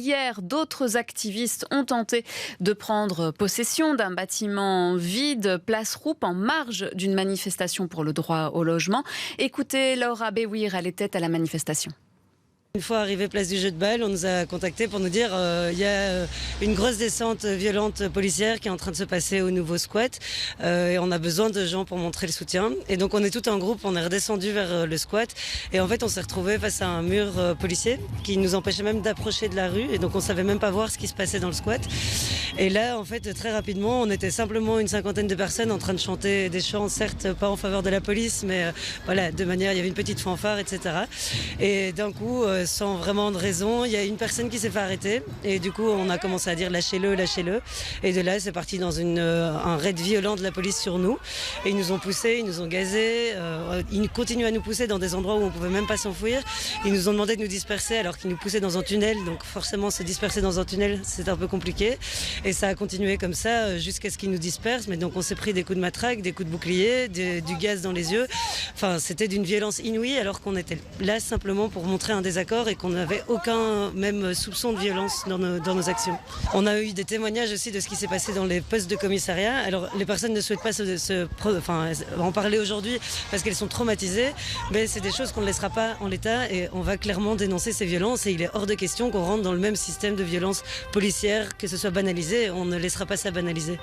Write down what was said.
Hier, d'autres activistes ont tenté de prendre possession d'un bâtiment vide, place Roupe, en marge d'une manifestation pour le droit au logement. Écoutez Laura Béouir, elle était à la manifestation. Une fois arrivé place du Jeu de Balle, on nous a contactés pour nous dire y a une grosse descente violente policière qui est en train de se passer au nouveau squat et on a besoin de gens pour montrer le soutien. Et donc on est tout en groupe, on est redescendu vers le squat et en fait on s'est retrouvé face à un mur policier qui nous empêchait même d'approcher de la rue et donc on savait même pas voir ce qui se passait dans le squat. Et là en fait très rapidement on était simplement une cinquantaine de personnes en train de chanter des chants, certes pas en faveur de la police mais voilà, de manière, il y avait une petite fanfare, etc. Et d'un coup sans vraiment de raison, il y a une personne qui s'est fait arrêter et du coup on a commencé à dire lâchez-le, lâchez-le, et de là c'est parti dans un raid violent de la police sur nous et ils nous ont poussés, ils nous ont gazés, ils continuent à nous pousser dans des endroits où on pouvait même pas s'enfuir, ils nous ont demandé de nous disperser alors qu'ils nous poussaient dans un tunnel, donc forcément se disperser dans un tunnel c'est un peu compliqué et ça a continué comme ça jusqu'à ce qu'ils nous dispersent, mais donc on s'est pris des coups de matraque, des coups de bouclier, du gaz dans les yeux, enfin c'était d'une violence inouïe alors qu'on était là simplement pour montrer un désaccord et qu'on n'avait aucun même soupçon de violence dans nos actions. On a eu des témoignages aussi de ce qui s'est passé dans les postes de commissariat. Alors les personnes ne souhaitent pas en parler aujourd'hui parce qu'elles sont traumatisées, mais c'est des choses qu'on ne laissera pas en l'état et on va clairement dénoncer ces violences et il est hors de question qu'on rentre dans le même système de violence policière, que ce soit banalisé, on ne laissera pas ça banaliser.